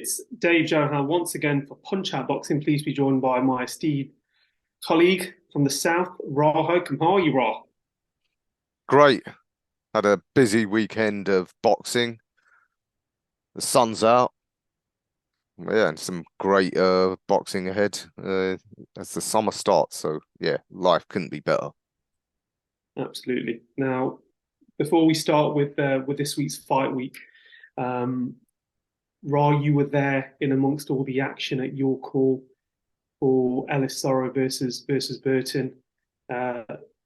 It's Dave Johan once again for Punch Out Boxing. Please be joined by my esteemed colleague from the South, Ra Hokum. How are you, Ra? Great. Had a busy weekend of boxing. The sun's out. Yeah, and some great boxing ahead as the summer starts. So yeah, life couldn't be better. Absolutely. Now, before we start with this week's fight week, um, Ra, you were there in amongst all the action at your call for Ellis Zorro versus Burton. Uh,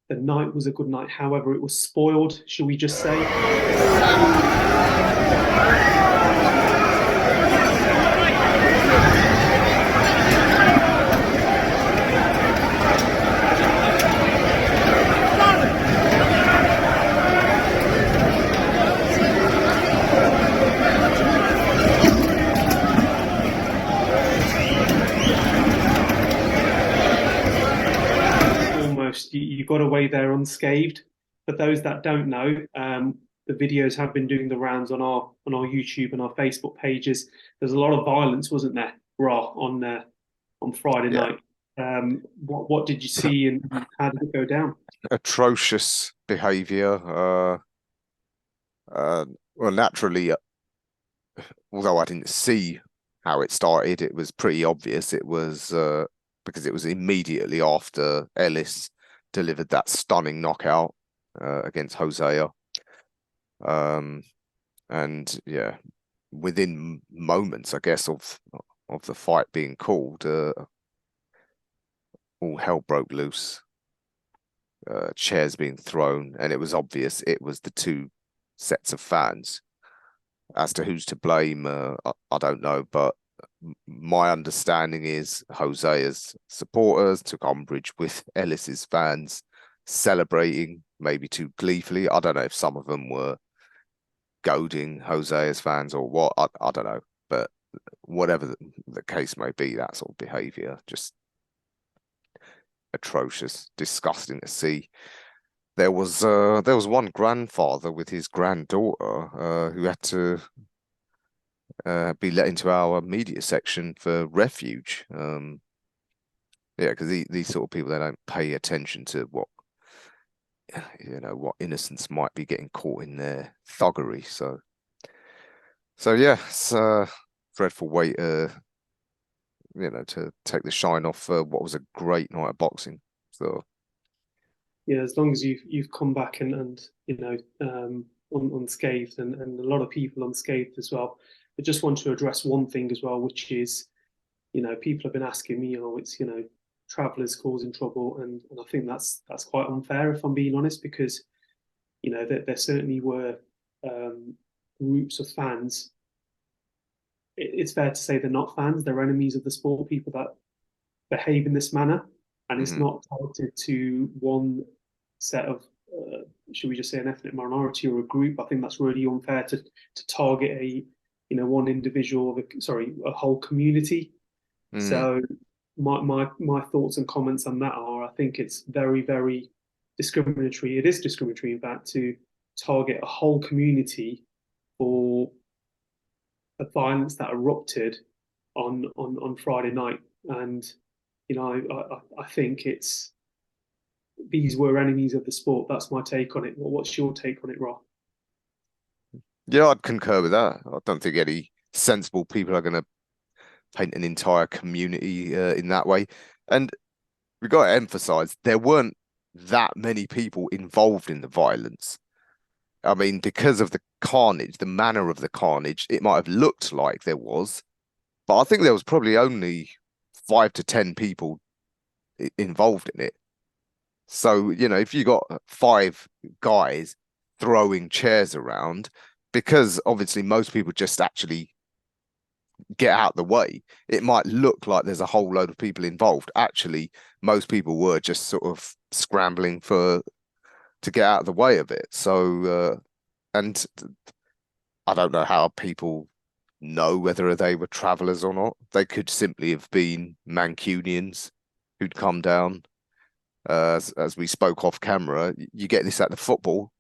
the night was a good night. However, it was spoiled, shall we just say? Almost, you got away there unscathed. For those that don't know, the videos have been doing the rounds on our YouTube and our Facebook pages. There's a lot of violence, wasn't there, Raw, on Friday Yeah, night? What did you see and how did it go down? atrocious behaviour. Well, naturally, although I didn't see how it started, it was pretty obvious. It was because it was immediately after Ellis delivered that stunning knockout against Hosea. Um, and yeah, within moments, I guess, of the fight being called, all hell broke loose. Chairs being thrown, and it was obvious it was the two sets of fans. As to who's to blame, I don't know, but my understanding is Hosea's supporters took umbrage with Ellis's fans celebrating, maybe too gleefully. I don't know if some of them were goading Hosea's fans or what. I don't know, but whatever the case may be, that sort of behaviour just atrocious, disgusting to see. There was one grandfather with his granddaughter who had to be let into our media section for refuge. Yeah, because these sort of people, they don't pay attention to what innocents might be getting caught in their thuggery. So yeah, it's a dreadful way to take the shine off what was a great night of boxing. So Yeah, as long as you've come back and unscathed and a lot of people unscathed as well. I just want to address one thing as well, which is people have been asking me, it's travelers causing trouble, and I think that's quite unfair if I'm being honest, because there certainly were groups of fans. It's fair to say they're not fans; they're enemies of the sport. People that behave in this manner, and it's mhm. not targeted to one set of, should we just say, an ethnic minority or a group. I think that's really unfair to target one individual, sorry, a whole community. Mm. So my thoughts and comments on that are, I think it's very, very discriminatory. It is discriminatory, in fact, to target a whole community for a violence that erupted on Friday night. And I think it's these were enemies of the sport. That's my take on it. What's your take on it, Rob? Yeah, I'd concur with that. I don't think any sensible people are going to paint an entire community in that way. And we've got to emphasize there weren't that many people involved in the violence. I mean, because of the carnage, the manner of the carnage, it might have looked like there was, but I think there was probably only 5 to 10 people involved in it. So, if you got 5 guys throwing chairs around, because obviously most people just actually get out of the way, it might look like there's a whole load of people involved. Actually, most people were just sort of scrambling to get out of the way of it. So, and I don't know how people know whether they were travelers or not. They could simply have been Mancunians who'd come down. As we spoke off camera, you get this at the football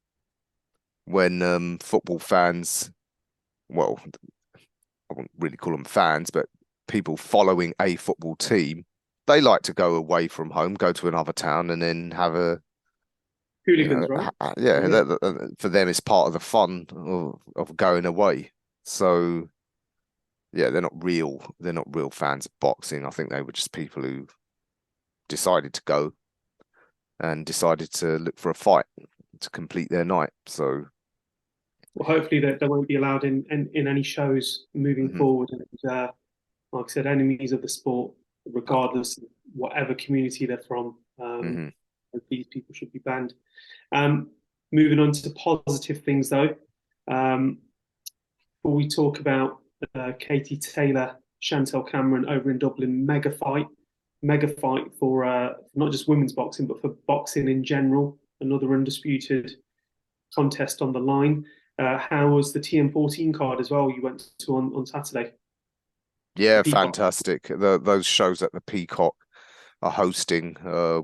when football fans, well, I wouldn't really call them fans, but people following a football team, they like to go away from home, go to another town, and then have a, Hooligans, right? yeah, Yeah. for them it's part of the fun of going away. So yeah, they're not real fans of boxing. I think they were just people who decided to go and decided to look for a fight to complete their night. So Well, hopefully they won't be allowed in any shows moving mhm, forward. And like I said, enemies of the sport, regardless of whatever community they're from, mhm. these people should be banned. Um, Moving on to positive things, though, before we talk about Katie Taylor, Chantelle Cameron over in Dublin, mega fight for not just women's boxing, but for boxing in general. Another undisputed contest on the line. How was the TM14 card as well? You went to on Saturday. The Yeah, Peacock. fantastic. Those shows at the Peacock are hosting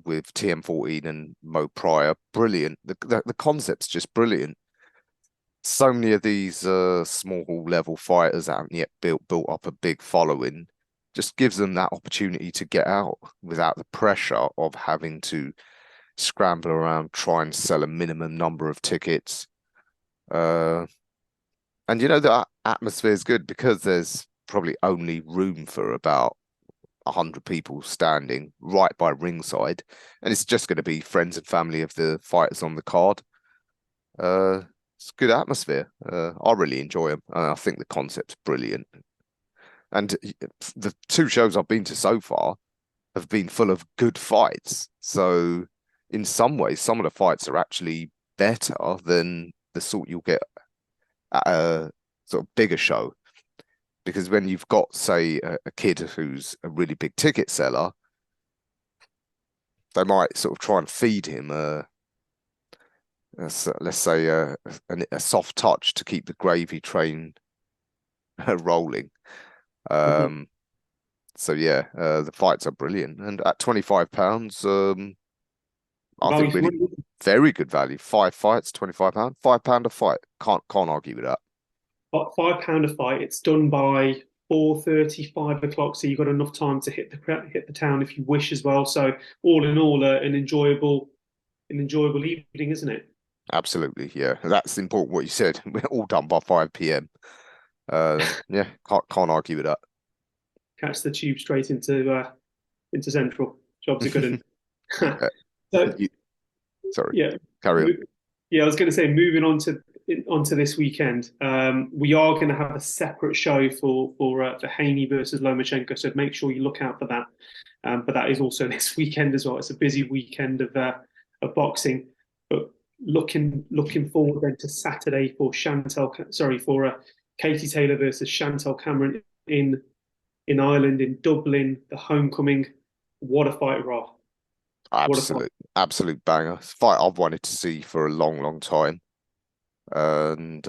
with TM14 and Mo Pryor, brilliant. The concept's just brilliant. So many of these small level fighters that haven't yet built up a big following, just gives them that opportunity to get out without the pressure of having to scramble around, try and sell a minimum number of tickets. Uh, and you know, the atmosphere is good because there's probably only room for about 100 people standing right by ringside, and it's just going to be friends and family of the fighters on the card. Uh, it's a good atmosphere. I really enjoy them. I think the concept's brilliant. And the two shows I've been to so far have been full of good fights. So in some ways, some of the fights are actually better than the sort you'll get at a sort of bigger show. Because when you've got, say, a kid who's a really big ticket seller, they might sort of try and feed him let's say a soft touch to keep the gravy train rolling. Mhm. Um, so yeah, the fights are brilliant, and at £25, I Value think for really money. very good value. Five fights, £25, £5 a fight. Can't argue with that. But £5 a fight. It's done by 4:30, 5 o'clock, so you've got enough time to hit the town if you wish as well. So all in all, an enjoyable evening, isn't it? Absolutely, yeah, that's important. What you said, we're all done by 5 p.m. Yeah, can't argue with Catch the tube straight into Central. Jobs are good. that. So You, sorry, yeah, carry on. yeah. I was going to say, moving on to onto this weekend, we are going to have a separate show for Haney versus Lomachenko. So make sure you look out for that. But that is also this weekend as well. It's a busy weekend of boxing. But looking forward then to Saturday for Katie Taylor versus Chantelle Cameron in Ireland, in Dublin, the homecoming. What a fight, Raw. What a fight. Absolute banger. It's a fight I've wanted to see for a long time. And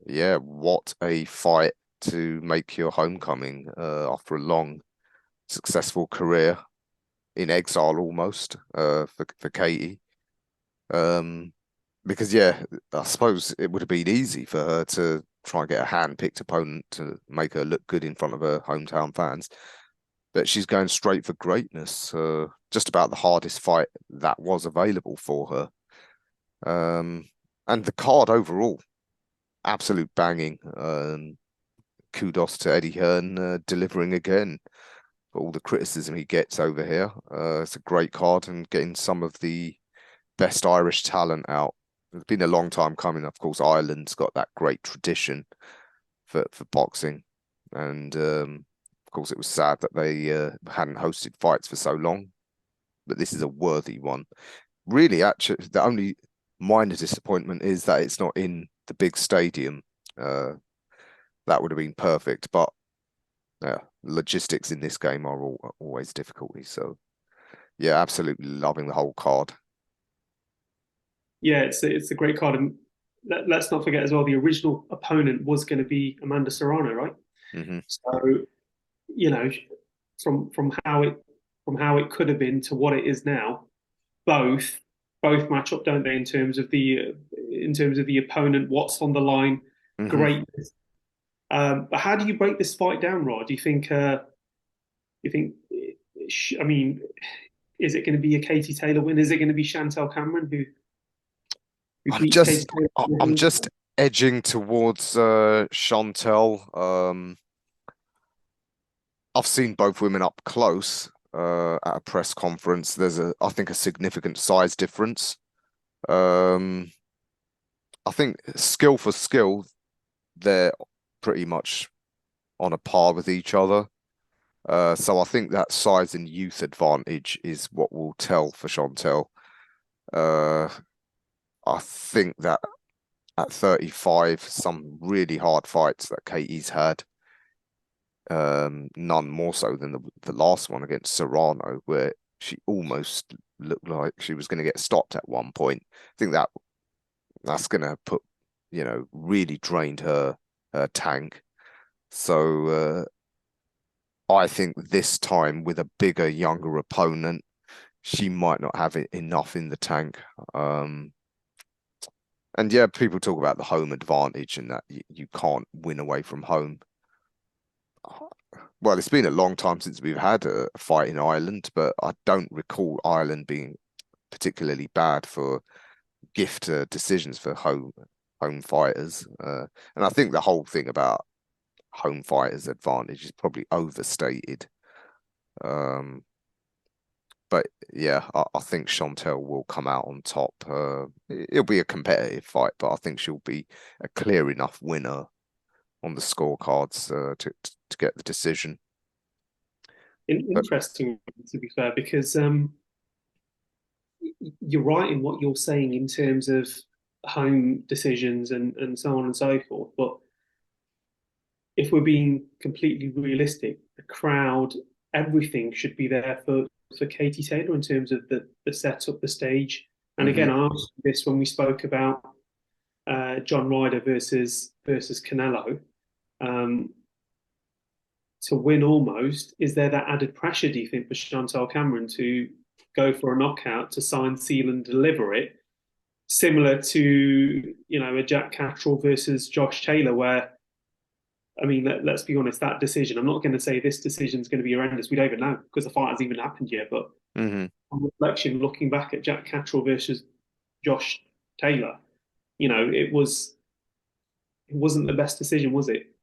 yeah, what a fight to make your homecoming after a long, successful career in exile almost for Katie. Um, because yeah, I suppose it would have been easy for her to try and get a hand-picked opponent to make her look good in front of her hometown fans. But she's going straight for greatness. Just about the hardest fight that was available for her. And the card overall, absolute banging. Kudos to Eddie Hearn delivering again for all the criticism he gets over here. It's a great card and getting some of the best Irish talent out. It's been a long time coming. Of course, Ireland's got that great tradition for boxing, and of course, it was sad that they hadn't hosted fights for so long. But this is a worthy one. Really, actually, the only minor disappointment is that it's not in the big stadium. Uh, that would have been perfect, but yeah, logistics in this game are always difficulty. So yeah, absolutely loving the whole card. Yeah, it's a great card. And let's not forget as well, the original opponent was going to be Amanda Serrano, right? Hmm. So, you know, from from how it from how it could have been to what it is now, both both match up, don't they? In terms of the opponent, what's on the line, Hmm. great But how do you break this fight down, Rod? Do you think? You think? I mean, is it going to be a Katie Taylor win? Is it going to be Chantelle Cameron who I'm beats Katie just I'm Taylor? just edging towards Chantelle. I've seen both women up close at a press conference. There's I think a significant size difference. I think skill for skill, they're pretty much on a par with each other. So I think that size and youth advantage is what will tell for Chantelle. Uh, I think that at 35, some really hard fights that Katie's had, none more so than the last one against Serrano, where she almost looked like she was going to get stopped at one point. I think that's going to put, really drained her tank. So I think this time with a bigger, younger opponent, she might not have enough in the tank. And yeah, people talk about the home advantage and that you can't win away from home. Well, it's been a long time since we've had a fight in Ireland, but I don't recall Ireland being particularly bad for gift decisions for home fighters. And I think the whole thing about home fighters' advantage is probably overstated. But yeah, I think Chantelle will come out on top. It'll be a competitive fight, but I think she'll be a clear enough winner on the scorecards to get the decision. But Interesting, to be fair, because you're right in what you're saying in terms of home decisions and so on and so forth. But if we're being completely realistic, the crowd, everything should be there for Katie Taylor in terms of the setup, the stage. And again, mhm. I asked this when we spoke about John Ryder versus Canelo. Um, to win almost, is there that added pressure, do you think, for Chantelle Cameron to go for a knockout, to sign, seal, and deliver it? Similar to, a Jack Catterall versus Josh Taylor, where, I mean, let's be honest, that decision, I'm not going to say this decision is going to be horrendous. We don't even know because the fight hasn't even happened yet. But Mhm. on reflection, looking back at Jack Catterall versus Josh Taylor, it wasn't the best decision, was it?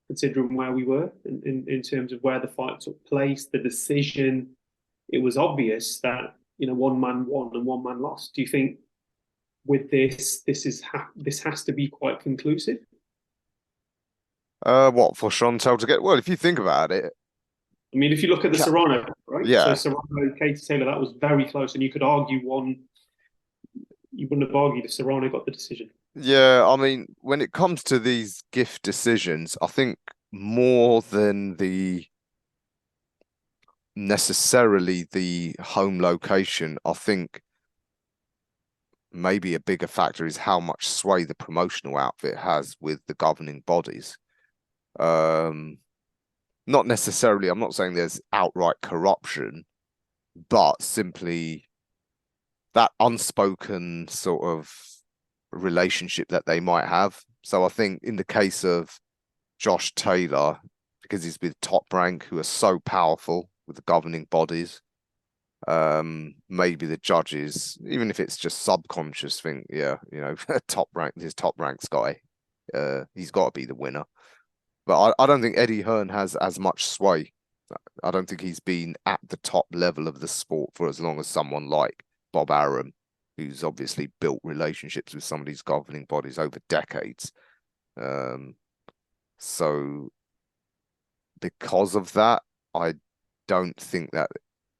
Considering where we were in terms of where the fight took place, the decision, it was obvious that one man won and one man lost. Do you think with this has to be quite conclusive? What for Chantelle to get? Well, if you think about it, I mean, if you look at the Serrano, right? So yeah, Serrano, Katie Taylor, that was very close, and you could argue one. You wouldn't have argued if Serrano got the decision. yeah. I mean, when it comes to these gift decisions, I think more than the necessarily the home location, I think maybe a bigger factor is how much sway the promotional outfit has with the governing bodies. Um, Not necessarily, I'm not saying there's outright corruption, but simply that unspoken sort of relationship that they might have. So I think in the case of Josh Taylor, because he's with Top Rank, who are so powerful with the governing bodies, maybe the judges, even if it's just subconscious, think, yeah, Top Rank, this Top Ranks guy, he's got to be the winner. But I don't think Eddie Hearn has as much sway. I don't think he's been at the top level of the sport for as long as someone like Bob Arum, who's obviously built relationships with some of these governing bodies over decades. Um, so because of that, I don't think that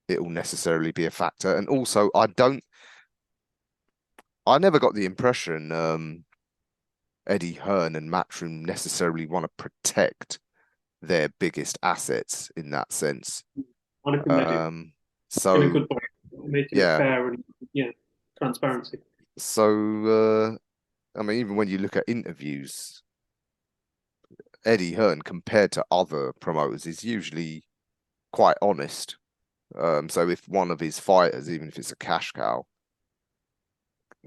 it will necessarily be a factor. And also, I never got the impression Eddie Hearn and Matchroom necessarily want to protect their biggest assets in that sense. I don't think they do in a So good way, making it yeah, fair and transparency. so I mean, even when you look at interviews, Eddie Hearn compared to other promoters is usually quite honest. So if one of his fighters, even if it's a cash cow,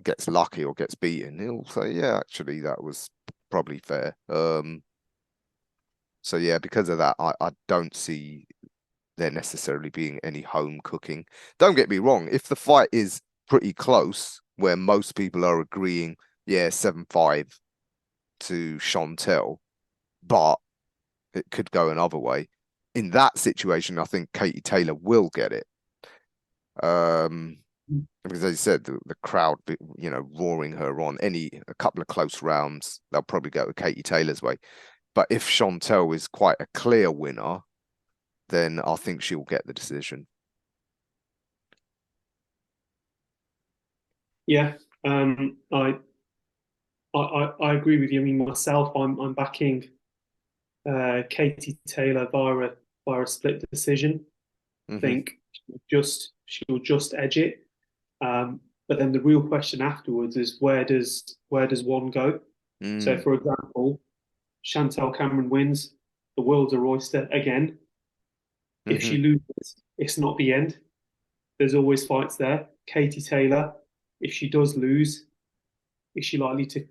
gets lucky or gets beaten, he'll say, "Yeah, actually, that was probably fair." So yeah, because of that, I don't see there necessarily being any home cooking. Don't get me wrong, if the fight is pretty close, where most people are agreeing, yeah, 7-5 to Chantelle, but it could go another way. In that situation, I think Katie Taylor will get it. Because as you said, the crowd, roaring her on. A couple of close rounds, they'll probably go with Katie Taylor's way. But if Chantelle is quite a clear winner, then I think she'll get the decision. Yeah, I agree with you. I mean, myself, I'm backing Katie Taylor via a split decision. I Hmm. think she'll just edge it. But then the real question afterwards is where does one go? So, Mm. for example, Chantelle Cameron wins, the world's her oyster again. If Hmm. she loses, it's not the end. There's always fights there. Katie Taylor, if she does lose, is she likely to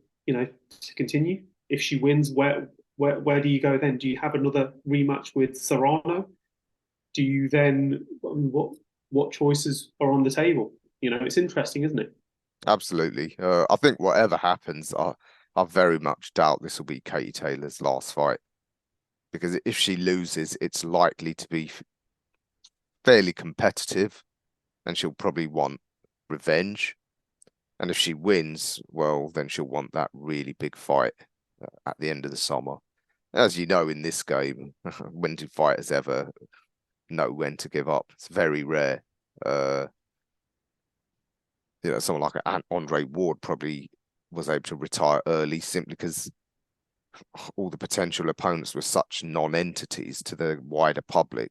continue? If she wins, where do you go then? Do you have another rematch with Serrano? Do you then what choices are on the table? It's interesting, isn't it? Absolutely. I think whatever happens, I very much doubt this will be Katie Taylor's last fight because if she loses, it's likely to be fairly competitive, and she'll probably want revenge. And if she wins, well, then she'll want that really big fight at the end of the summer. As you know, in this game, when do fighters ever know when to give up? It's very rare. Uh, someone like Andre Ward probably was able to retire early simply because all the potential opponents were such non-entities to the wider public.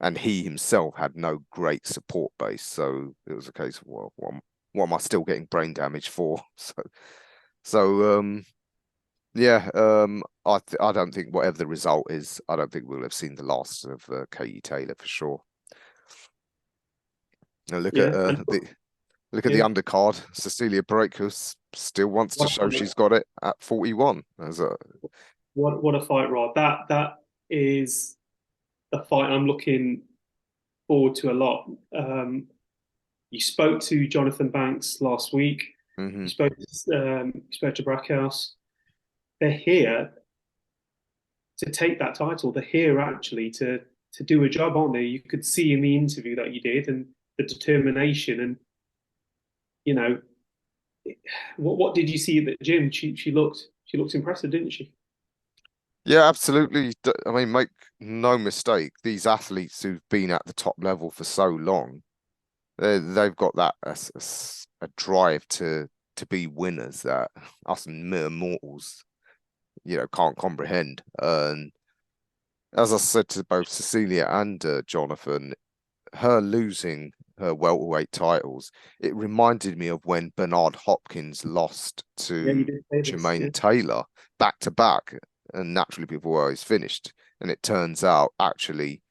And he himself had no great support base. So it was a case of, well, what am I still getting brain damage for? So yeah, I don't think whatever the result is, I don't think we'll have seen the last of Katie Taylor for sure. Now Yeah, and look at the yeah, undercard. Cecilia Brækhus still wants to what show she's got it at 41. As a what a fight, Rod. That is a fight I'm looking forward to a lot. You spoke to Jonathan Banks last week. Mhm. You spoke to Brackhouse. They're here to take that title. They're here actually to do a job, aren't they? You could see in the interview that you did and the determination and you know what did you see at the gym? She looked impressive, didn't she? Yeah, absolutely. I mean, make no mistake, these athletes who've been at the top level for so long, they've got that a drive to be winners that us mere mortals, can't comprehend. And as I said to both Cecilia and Jonathan, her losing her welterweight titles, it reminded me of when Bernard Hopkins lost Yeah, you to did say this. Yeah, Jermaine Taylor back to back, and naturally people were always finished. And it turns out actually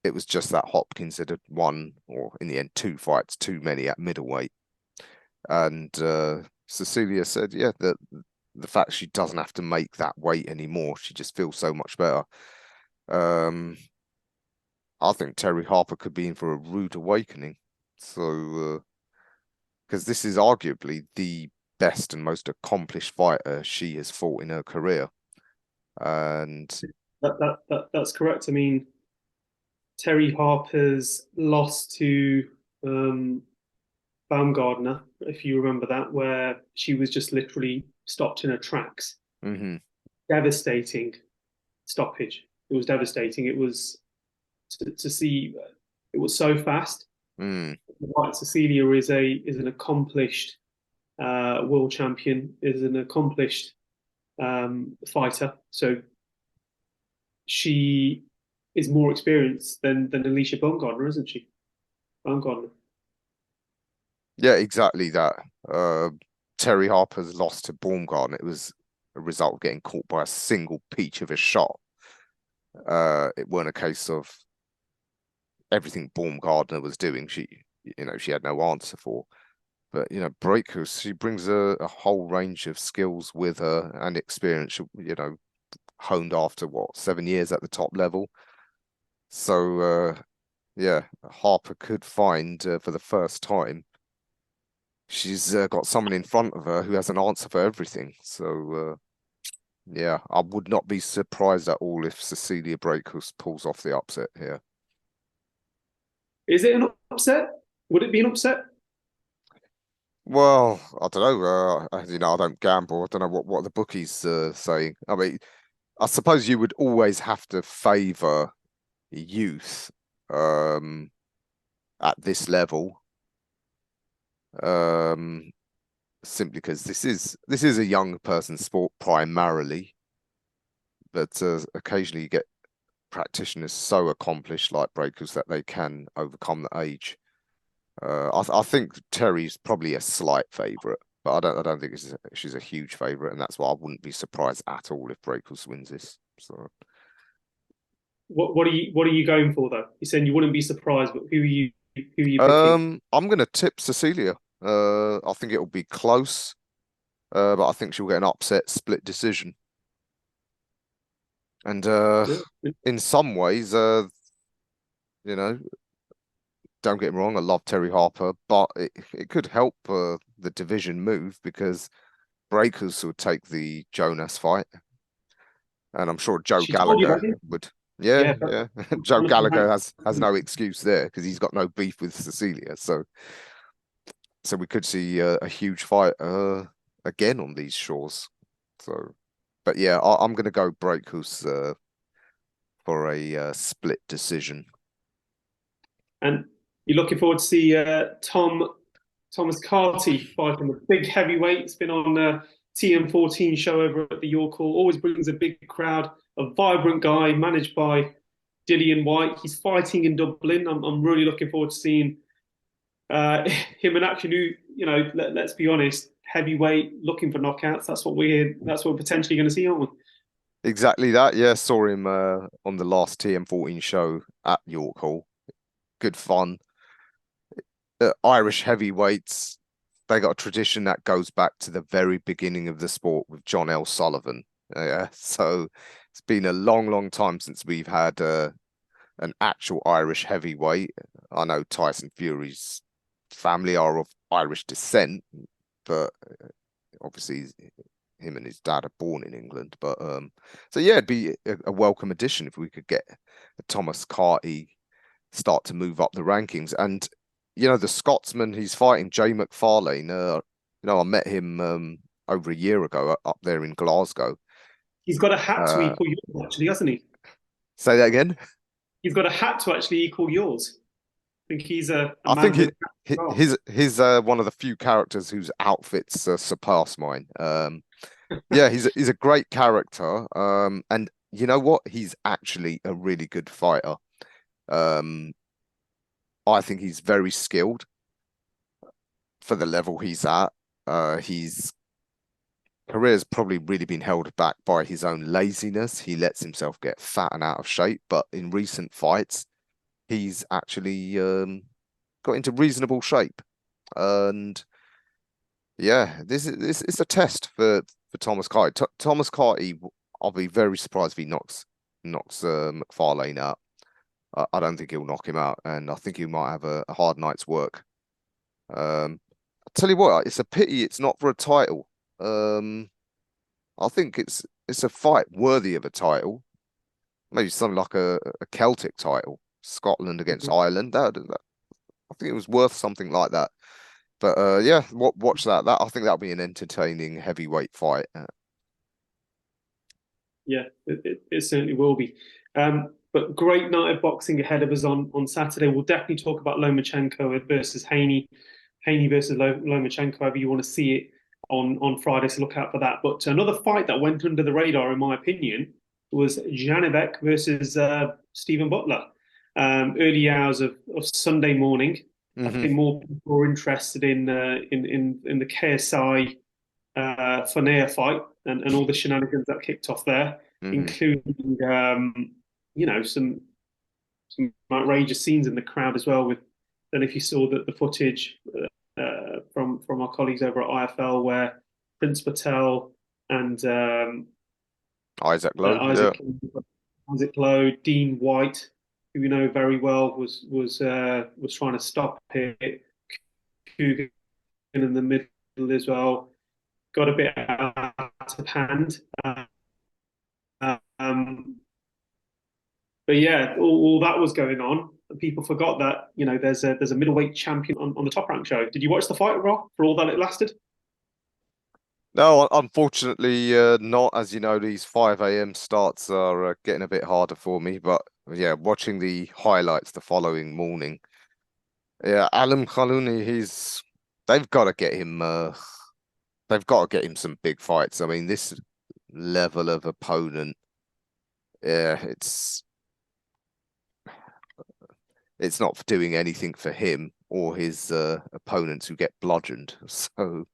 it was just that Hopkins had won, or in the end, two fights too many at middleweight. And Cecilia said, yeah, that the fact she doesn't have to make that weight anymore, she just feels so much better. Um, I think Terry Harper could be in for a rude awakening. So, because this is arguably the best and most accomplished fighter she has fought in her career. And that's correct. I mean, Terry Harper's lost to um, Baumgardner, if you remember that, where she was just literally stopped in her tracks. mhm, Devastating stoppage. It was devastating. It was to see. It was so fast. mm, Right, Cecilia is an accomplished world champion, is an accomplished fighter. So she is more experienced than Alicia Baumgardner, isn't she? Baumgardner. yeah, exactly that. Terry Harper's loss to Baumgarten, it was a result of getting caught by a single peach of a shot. It weren't a case of everything Baumgartner was doing. She had no answer for. But Breakers, she brings a whole range of skills with her and experience. honed after what, 7 years at the top level. So yeah, Harper could find for the first time she's got someone in front of her who has an answer for everything. So yeah, I would not be surprised at all if Cecilia Brækhus pulls off the upset here. Is it an upset? Would it be an upset? Well, I don't know. You know, I don't gamble. I don't know what the bookies saying. I mean, I suppose you would always have to favour youth at this level, simply because this is a young person's sport primarily, but occasionally you get practitioners so accomplished like Brækhus that they can overcome the age. I think Terry's probably a slight favourite, but I don't think she's a huge favourite, and that's why I wouldn't be surprised at all if Brækhus wins this. So What are you going for though? You're saying you wouldn't be surprised, but who are you picking? I'm gonna tip Cecilia. I think it'll be close, but I think she'll get an upset split decision. And in some ways, you know, don't get me wrong, I love Terry Harper, but it could help the division move because Brækhus would take the Jonas fight, and I'm sure Joe She told you, Gallagher hasn't would. she? Yeah, Yeah, yeah. Joe Gallagher has but no excuse there because he's got no beef with Cecilia. So we could see a huge fight again on these shores. So, but yeah, I'm going to go Brækhus for a split decision. and you're looking forward to see Thomas Carty fighting the big heavyweight. It's been on TM14 show over at the York Hall. Always brings a big crowd. A vibrant guy managed by Dillian White. He's fighting in Dublin. I'm really looking forward to seeing him in action. Who, you know, let's be honest, heavyweight looking for knockouts. That's what we're potentially going to see, aren't we? Exactly that. Yeah, saw him on the last TM14 show at York Hall. Good fun. Irish heavyweights, they got a tradition that goes back to the very beginning of the sport with John L. Sullivan. Yeah, so it's been a long time since we've had an actual Irish heavyweight. I know Tyson Fury's family are of Irish descent, but obviously him and his dad are born in England. But so yeah, it'd be a welcome addition if we could get Thomas Carty start to move up the rankings. And you know, the Scotsman he's fighting, Jay McFarlane. You know, I met him over a year ago up there in Glasgow. He's got a hat to equal yours, actually, hasn't he? Say that again. He's got a hat to actually equal yours. I think he's a I man think with his one of the few characters whose outfits surpass mine. Yeah, he's a great character. And you know what? He's actually a really good fighter. I think he's very skilled for the level he's at. His career's probably really been held back by his own laziness. He lets himself get fat and out of shape, but in recent fights, he's actually got into reasonable shape. And yeah, this is a test for Thomas Carty. Thomas Carty, I'll be very surprised if he knocks McFarlane out. I don't think he'll knock him out, and I think he might have a hard night's work. I'll tell you what, it's a pity it's not for a title. I think it's a fight worthy of a title. Maybe something like a Celtic title, Scotland against Ireland. I think it was worth something like that. But yeah, watch that. I think that'll be an entertaining heavyweight fight. Yeah, it certainly will be. But great night of boxing ahead of us on Saturday. We'll definitely talk about Lomachenko versus Haney, Haney versus Lomachenko, however you want to see it on Friday. So look out for that. But another fight that went under the radar, in my opinion, was JANIBEK versus Stephen Butler. Early hours of Sunday morning. I think more people were interested in the KSI Fonea fight and all the shenanigans that kicked off there, including you know, some outrageous scenes in the crowd as well. With, and if you saw the footage from our colleagues over at IFL, where Prince Patel and Isaac Lowe, yeah. Isaac Lowe, Dean White, who we know very well, was trying to stop it. Coogan in the middle as well got a bit out of hand. Um, but yeah, all that was going on. People forgot that there's a middleweight champion on the Top Rank show. Did you watch the fight, Raw, for all that it lasted? No, unfortunately, not. As you know, these 5 a.m. starts are getting a bit harder for me. But yeah, watching the highlights the following morning. Yeah, Alim Khalouni, they've got to get him. They've got to get him some big fights. I mean, this level of opponent, yeah, it's not doing anything for him or his opponents who get bludgeoned. So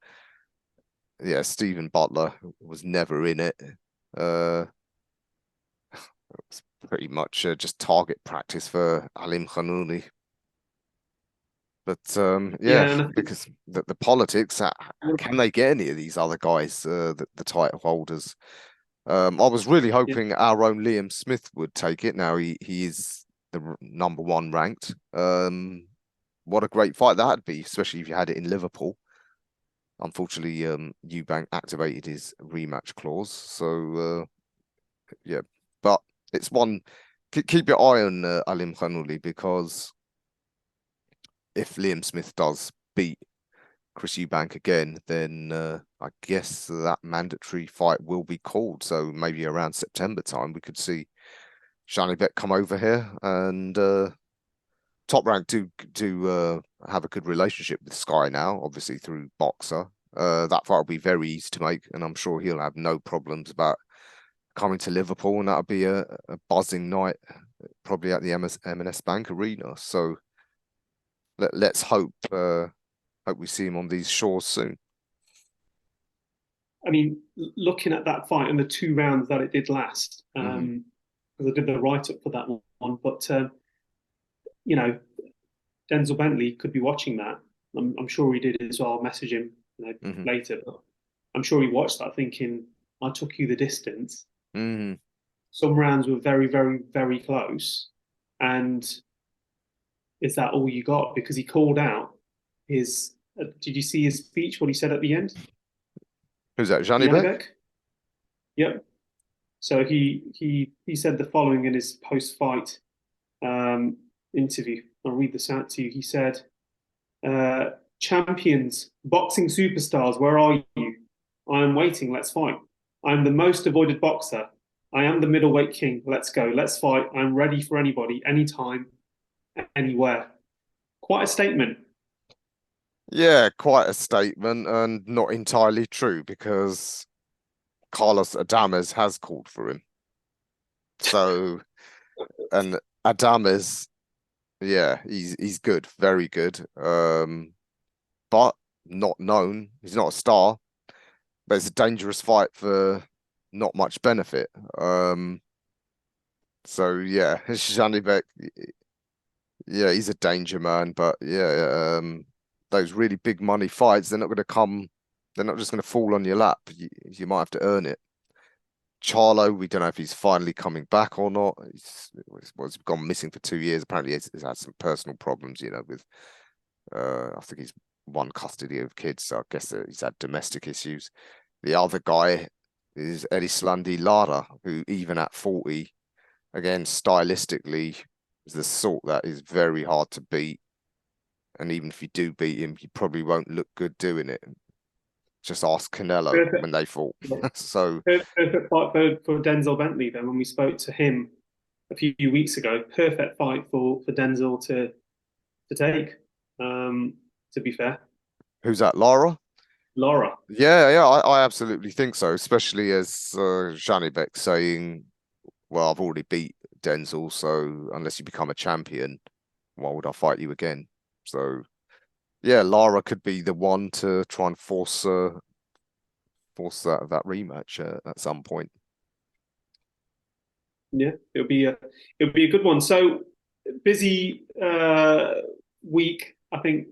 yeah, Stephen Butler was never in it. It's pretty much just target practice for Alim Khanouni. But yeah, Yeah, and because the politics, can they get any of these other guys, the title holders? I was really yeah, hoping our own Liam Smith would take it. Now he is the #1 ranked. What a great fight that'd be, especially if you had it in Liverpool. Unfortunately, Eubank activated his rematch clause, so yeah. But it's one. Keep your eye on Alim Khanouli, because if Liam Smith does beat Chris Eubank again, then I guess that mandatory fight will be called. So maybe around September time, we could see JANIBEK come over here, and Top Rank do have a good relationship with Sky now, obviously through Boxer. That fight will be very easy to make, and I'm sure he'll have no problems about coming to Liverpool, and that'll be a buzzing night, probably at the M&S Bank Arena. So let's hope we see him on these shores soon. I mean, looking at that fight and the 2 rounds that it did last, Mm-hmm. because I did the write up for that one, but you know, Denzel Bentley could be watching that. I'm sure he did as well. I'll message him Mm-hmm. later, but I'm sure he watched that thinking, I took you the distance. Mm-hmm. Some rounds were very, very, very close. And is that all you got? Because he called out his, did you see his speech, what he said at the end? Who's that, JANIBEK? Janibek? Yep. So he said the following in his post-fight interview. I'll read this out to you. He said, champions, boxing superstars, where are you? I am waiting, let's fight. I am the most avoided boxer. I am the middleweight king. Let's go, let's fight. I'm ready for anybody, anytime, anywhere. Quite a statement. Yeah, quite a statement, and not entirely true, because Carlos Adames has called for him. So, and Adames, yeah, he's good, very good. But not known. He's not a star, but it's a dangerous fight for not much benefit. So yeah, JANIBEK, yeah, he's a danger man, but yeah, those really big money fights, they're not going to come. They're not just going to fall on your lap. You might have to earn it. Charlo, we don't know if he's finally coming back or not. He's gone missing for 2 years. Apparently, he's had some personal problems, with I think he's won custody of kids, so I guess he's had domestic issues. The other guy is Erislandy Lara, who even at 40, again, stylistically, is the sort that is very hard to beat. And even if you do beat him, you probably won't look good doing it. Just ask Canelo Perfect, when they fought. So perfect fight for Denzel Bentley. Then when we spoke to him a few weeks ago, perfect fight for Denzel to take. To be fair, who's that, Lara? Laura. Yeah, I absolutely think so, especially as JANIBEK saying, well, I've already beat Denzel, so unless you become a champion, why would I fight you again? So yeah, Lara could be the one to try and force that rematch at some point. Yeah, it'll be a good one. So busy week, I think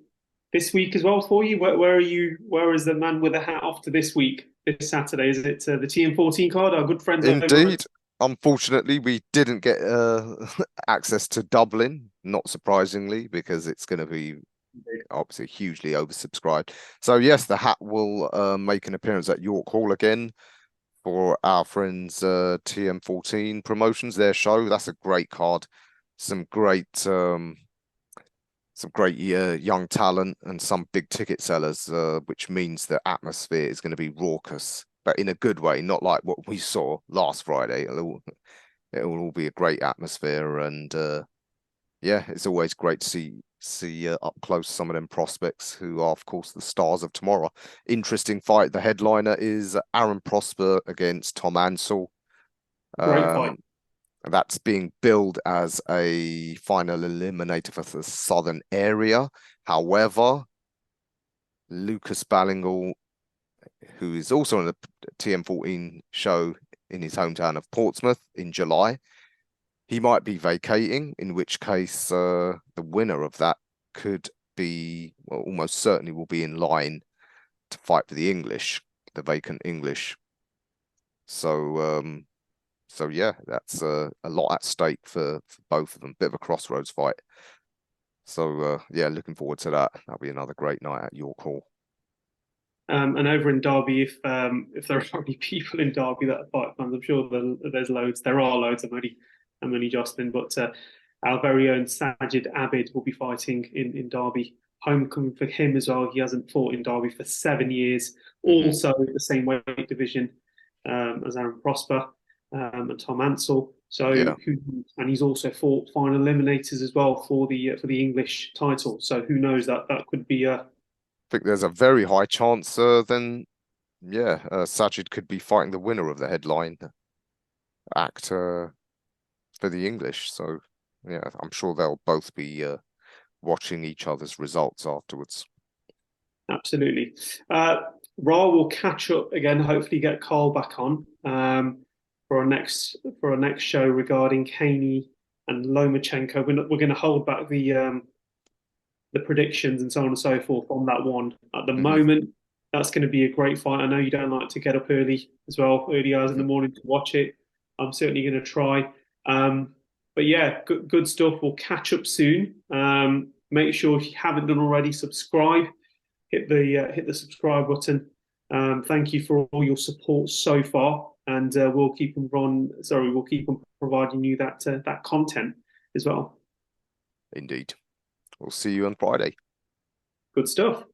this week as well for you. Where are you? Where is the man with the hat off to this week? this Saturday, is it? The TM14 card, our good friends over. Indeed. Unfortunately, we didn't get access to Dublin, not surprisingly, because it's going to be obviously hugely oversubscribed. So yes, the hat will make an appearance at York Hall again for our friends TM14 Promotions, their show. That's a great card. Some great young talent and some big ticket sellers, which means the atmosphere is going to be raucous, but in a good way, not like what we saw last Friday. It'll all be a great atmosphere, and yeah, it's always great to see up close some of them prospects who are, of course, the stars of tomorrow. Interesting fight. The headliner is Aaron Prosper against Tom Ansell. Great fight. That's being billed as a final eliminator for the southern area. However, Lucas Ballingal, who is also on the TM14 show in his hometown of Portsmouth in July, he might be vacating, in which case the winner of that could be, well, almost certainly will be in line to fight for the English, the vacant English. So yeah, that's a lot at stake for both of them. Bit of a crossroads fight. So yeah, looking forward to that. That'll be another great night at York Hall. And over in Derby, if there are any people in Derby that are fight fans, I'm sure there's loads. There are loads. I'm only Justin, but our very own Sajid Abid will be fighting in Derby. Homecoming for him as well. He hasn't fought in Derby for 7 years. Also the same weight division as Aaron Prosper and Tom Ansell. So Yeah. and he's also fought final eliminators as well for the English title. So who knows, that could be a. I think there's a very high chance then, yeah, Sajid could be fighting the winner of the headline act for the English. So yeah, I'm sure they'll both be watching each other's results afterwards. Absolutely. Ra will catch up again. Hopefully, get Carl back on for our next show regarding Haney and Lomachenko. We're going to hold back the predictions and so on and so forth on that one at the moment. That's going to be a great fight. I know you don't like to get up early as well, early hours in the morning to watch it. I'm certainly going to try. But yeah, good stuff. We'll catch up soon. Make sure if you haven't done already, subscribe. Hit the subscribe button. Thank you for all your support so far, and we'll keep on providing you that content as well. Indeed. We'll see you on Friday. Good stuff.